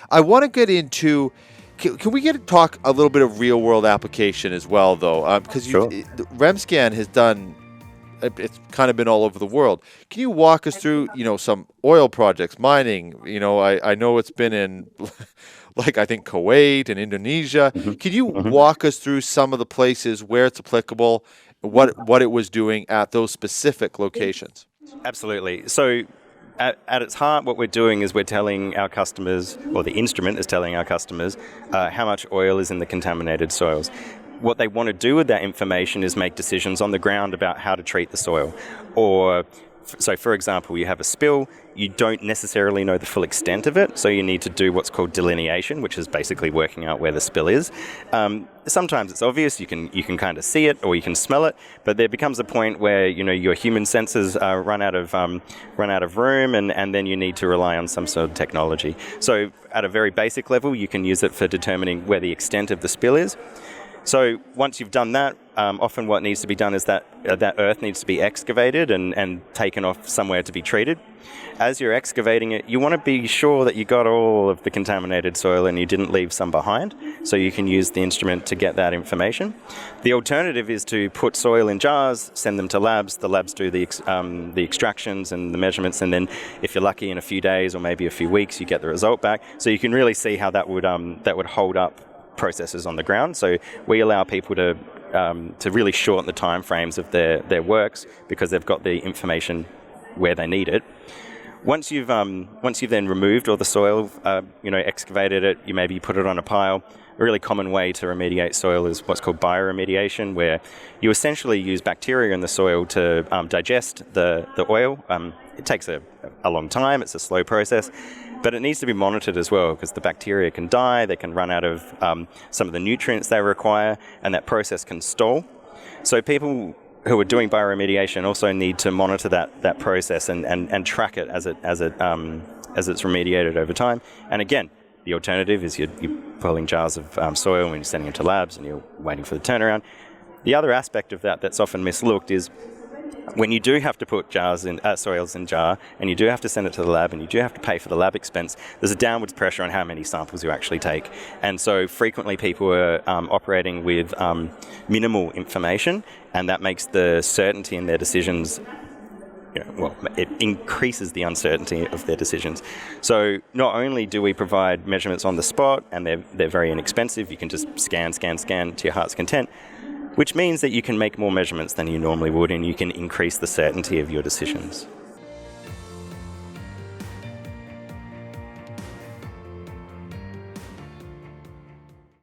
I want to get into. Can we talk a little bit of real world application as well, though? Because Sure. RemScan has done. It's kind of been all over the world. Can you walk us through, some oil projects, mining? I know it's been in, like I think Kuwait and Indonesia. Can you walk us through some of the places where it's applicable, what it was doing at those specific locations? Absolutely. So at its heart, what we're doing is we're telling our customers, or the instrument is telling our customers, how much oil is in the contaminated soils. What they want to do with that information is make decisions on the ground about how to treat the soil. So for example, you have a spill, you don't necessarily know the full extent of it, so you need to do what's called delineation, which is basically working out where the spill is. Sometimes it's obvious, you can kind of see it or you can smell it, but there becomes a point where your human senses run out of room, and then you need to rely on some sort of technology. So at a very basic level, you can use it for determining where the extent of the spill is. So once you've done that, often what needs to be done is that earth needs to be excavated and taken off somewhere to be treated. As you're excavating it, you want to be sure that you got all of the contaminated soil and you didn't leave some behind, so you can use the instrument to get that information. The alternative is to put soil in jars, send them to labs. The labs do the extractions and the measurements, and then if you're lucky, in a few days or maybe a few weeks, you get the result back. So you can really see how that would hold up processes on the ground. So we allow people to really shorten the time frames of their works because they've got the information where they need it. Once you've then removed all the soil, excavated it, you maybe put it on a pile. A really common way to remediate soil is what's called bioremediation, where you essentially use bacteria in the soil to digest the oil. It takes a long time, it's a slow process, but it needs to be monitored as well because the bacteria can die, they can run out of some of the nutrients they require, and that process can stall. So people who are doing bioremediation also need to monitor that process and track it as it's remediated over time. And again, the alternative is you're pulling jars of soil and you're sending them to labs and you're waiting for the turnaround. The other aspect of that's often mislooked is when you do have to put soils in jar and you do have to send it to the lab and you do have to pay for the lab expense, there's a downwards pressure on how many samples you actually take. And so frequently people are operating with minimal information, and that makes the certainty in their decisions, it increases the uncertainty of their decisions. So not only do we provide measurements on the spot, and they're very inexpensive, you can just scan to your heart's content, which means that you can make more measurements than you normally would, and you can increase the certainty of your decisions.